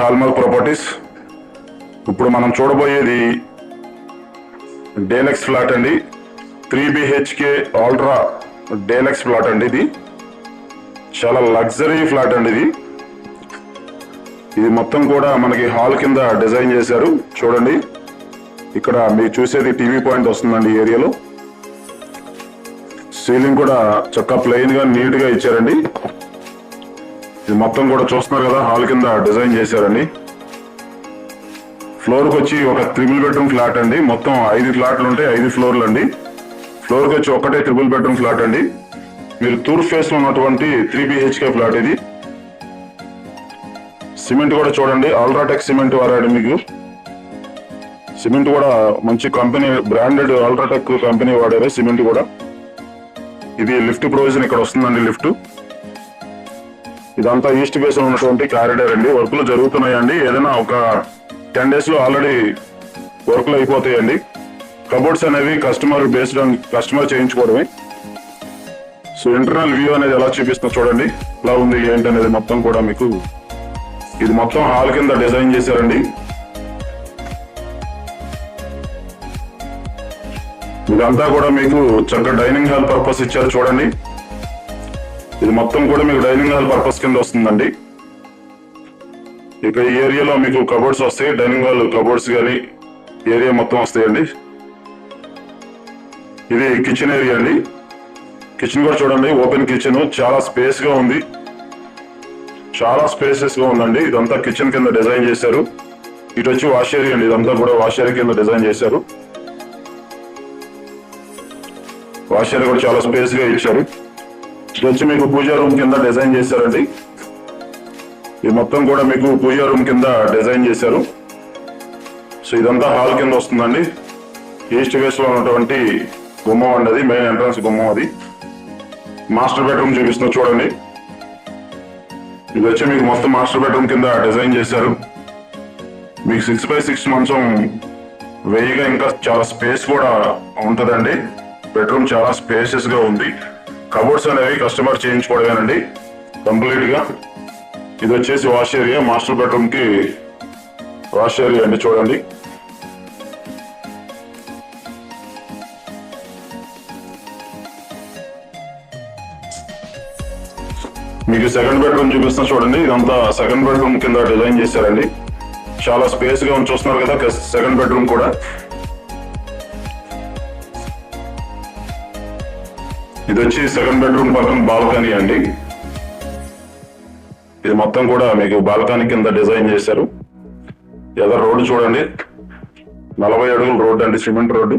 Hallmark properties. ఇప్పుడు మనం చూడబోయేది డేలక్స్ ఫ్లాట్ అండి. 3 BHK ఆల్ట్రా డేలక్స్ ఫ్లాట్ అండి. ఇది చాలా లగ్జరీ ఫ్లాట్ అండి. ఇది మొత్తం కూడా మనకి హాల్ కింద డిజైన్ చేశారు. చూడండి, ఇక్కడ మీరు చూసేది టీవీ పాయింట్ వస్తుందండి. ఈ ఏరియాలో సీలింగ్ కూడా చక్కగా ప్లెయిన్ గా నీట్ గా ఇచ్చారండి. ఇది మొత్తం కూడా చూస్తున్నారు కదా, హాల్ కింద డిజైన్ చేశారండి. ఫ్లోర్కి వచ్చి ఒక 3 బెడ్రూమ్ ఫ్లాట్ అండి. మొత్తం 5 ఫ్లాట్లు ఉంటాయి, 5 ఫ్లోర్లు అండి. ఫ్లోర్కి వచ్చి ఒకటే 3 బెడ్రూమ్ ఫ్లాట్ అండి. మీరు తూర్పు ఫేస్ లో ఉన్నటువంటి 3 BHK ఫ్లాట్ ఇది. సిమెంట్ కూడా చూడండి, అల్ట్రాటెక్ సిమెంట్ వాడాడు. మీకు సిమెంట్ కూడా మంచి కంపెనీ, బ్రాండెడ్ అల్ట్రాటెక్ కంపెనీ వాడారు సిమెంట్ కూడా. ఇది లిఫ్ట్ ప్రొవిజన్ ఇక్కడ వస్తుందండి. లిఫ్ట్ ఇదంతా ఈస్ట్ ఫేస్ లో ఉన్నటువంటి కారిడార్ అండి. వర్క్లు జరుగుతున్నాయండి. ఏదైనా ఒక 10 days లో ఆల్రెడీ వర్క్లు అయిపోతాయండి. కబోర్డ్స్ అనేవి కస్టమర్ చేయించుకోవడమే. సో ఇంటర్నల్ వ్యూ అనేది ఎలా చూపిస్తున్నా చూడండి, ఎలా ఉంది ఏంటి అనేది మొత్తం కూడా మీకు. ఇది మొత్తం హాల్ కింద డిజైన్ చేశారండి. ఇదంతా కూడా మీకు చక్కగా డైనింగ్ హాల్ పర్పస్ ఇచ్చారు. చూడండి, ఇది మొత్తం కూడా మీకు డైనింగ్ హాల్ పర్పస్ కింద వస్తుందండి. ఇక ఈ ఏరియాలో మీకు కబోర్డ్స్ వస్తాయి, డైనింగ్ హాల్ కబోర్డ్స్ కానీ ఏరియా మొత్తం వస్తాయండి. ఇది కిచెన్ ఏరియా అండి. కిచెన్ కూడా చూడండి, ఓపెన్ కిచెన్, చాలా స్పేస్ గా ఉంది, చాలా స్పేసెస్ గా ఉందండి. ఇదంతా కిచెన్ కింద డిజైన్ చేశారు. ఇటు వచ్చి వాష్ ఏరియా అండి. ఇదంతా కూడా వాష్ ఏరియా కింద డిజైన్ చేశారు. వాష్ ఏరియా కూడా చాలా స్పేస్ గా ఇచ్చారు. ఇది వచ్చి మీకు పూజా రూమ్ కింద డిజైన్ చేశారండి. ఇది మొత్తం కూడా మీకు పూజా రూమ్ కింద డిజైన్ చేశారు. సో ఇదంతా హాల్ కింద వస్తుందండి. ఈస్ట్ ఫేస్ లో ఉన్నటువంటి గుమ్మం అండి, అది మెయిన్ ఎంట్రన్స్ గుమ్మం. అది మాస్టర్ బెడ్రూమ్ చూపిస్తున్నా చూడండి. ఇది వచ్చి మీకు మొత్తం మాస్టర్ బెడ్రూమ్ కింద డిజైన్ చేశారు. మీకు 6x6 మంచం వేయిగా, ఇంకా చాలా స్పేస్ కూడా ఉంటుందండి. బెడ్రూమ్ చాలా స్పేసెస్ గా ఉంది. కబోర్డ్స్ అనేవి కస్టమర్ చేయించుకోవడమేనండి కంప్లీట్ గా. ఇది వచ్చేసి వాష్ ఏరియా, మాస్టర్ బెడ్రూమ్ కి వాష్ ఏరియా అండి. చూడండి, మీకు సెకండ్ బెడ్రూమ్ చూపిస్తున్నా చూడండి. ఇదంతా సెకండ్ బెడ్రూమ్ కింద డిజైన్ చేశారండి. చాలా స్పేస్ గా చూస్తున్నారు కదా సెకండ్ బెడ్రూమ్ కూడా. ఇది వచ్చి సెకండ్ బెడ్రూమ్ పక్కన బాల్కనీ అండి. ఇది మొత్తం కూడా మీకు బాల్కనీ కింద డిజైన్ చేశారు. ఎదరు రోడ్డు చూడండి, 40 అడుగుల రోడ్డు అండి, సిమెంట్ రోడ్డు.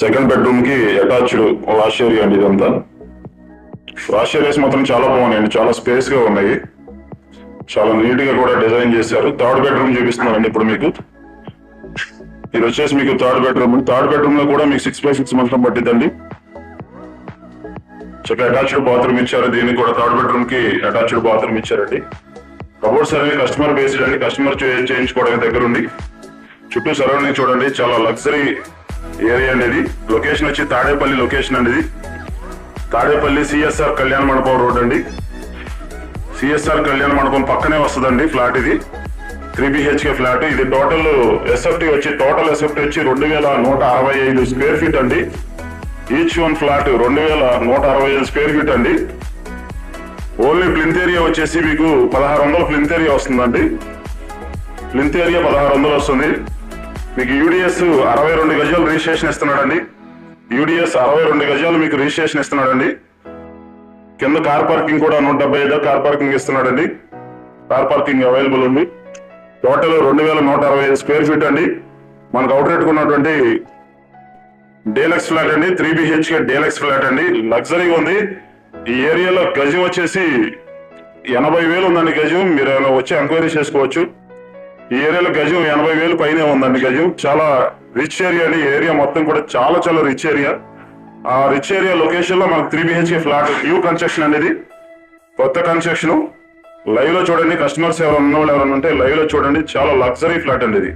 సెకండ్ బెడ్రూమ్ కి అటాచ్డ్ వాష్ ఏరియా అండి. ఇదంతా వాష్ ఏరియాస్ మాత్రం చాలా బాగున్నాయండి, చాలా స్పేస్ గా ఉన్నాయి, చాలా నీట్ గా కూడా డిజైన్ చేశారు. థర్డ్ బెడ్రూమ్ చూపిస్తున్నానండి ఇప్పుడు మీకు. ఇది వచ్చేసి మీకు థర్డ్ బెడ్రూమ్. థర్డ్ బెడ్రూమ్ లో కూడా మీకు 6x6 మంచం పట్టిద్దండి. చక్కగా అటాచ్డ్ బాత్రూమ్ ఇచ్చారు. దీనికి కూడా థర్డ్ బెడ్రూమ్ కి అటాచ్డ్ బాత్రూమ్ ఇచ్చారండి. కబోర్డ్స్ అనేవి కస్టమర్ బేస్డ్ అండి, కస్టమర్ చేయించుకోవడానికి దగ్గర ఉంది. చుట్టూ సరౌండింగ్ చూడండి, చాలా లగ్జరీ ఏరియా అనేది. లొకేషన్ వచ్చి తాడేపల్లి లొకేషన్ అండి. ఇది తాడేపల్లి CSR కళ్యాణ మండపం రోడ్ అండి. CSR కళ్యాణ మండపం పక్కనే వస్తుందండి ఫ్లాట్. ఇది 3 BHK ఫ్లాట్. ఇది టోటల్ ఎస్ఎఫ్టీ వచ్చి 2165 స్క్వేర్ ఫీట్ అండి. Each one flat 2165 square feet అండి. ఓన్లీ ప్లింత్ ఏరియా వచ్చేసి మీకు 1600 ప్లింత్ ఏరియా వస్తుందండి. ప్లింత్ ఏరియా 1600 వస్తుంది. మీకు UDS 62 గజాలు రిజిస్ట్రేషన్ ఇస్తున్నాడండి. UDS 62 గజాలు మీకు రిజిస్ట్రేషన్ ఇస్తున్నాడండి. కింద కార్ పార్కింగ్ కూడా 175 కార్ పార్కింగ్ ఇస్తున్నాడండి. కార్ పార్కింగ్ అవైలబుల్ ఉంది. టోటల్ 2165 స్క్వేర్ ఫీట్ అండి. మనకు అవుట్ రేట్ ఉన్నటువంటి డేలక్స్ ఫ్లాట్ అండి. 3 BHK డేలక్స్ ఫ్లాట్ అండి. లగ్జరీగా ఉంది. ఈ ఏరియాలో గజం వచ్చేసి 80,000 ఉందండి గజం. మీరు వచ్చి ఎంక్వైరీ చేసుకోవచ్చు. ఈ ఏరియాలో గజం 80,000 పైనే ఉందండి గజం. చాలా రిచ్ ఏరియా అండి. ఏరియా మొత్తం కూడా చాలా చాలా రిచ్ ఏరియా. ఆ రిచ్ ఏరియా లొకేషన్ లో మనకు 3 BHK ఫ్లాట్ న్యూ కన్స్ట్రక్షన్ అనేది, కొత్త కన్స్ట్రక్షన్. లైవ్ లో చూడండి, కస్టమర్స్ ఎవరైనా ఉన్నవాళ్ళు ఎవరైనా ఉంటే లైవ్ లో చూడండి. చాలా లగ్జరీ ఫ్లాట్ అండి ఇది.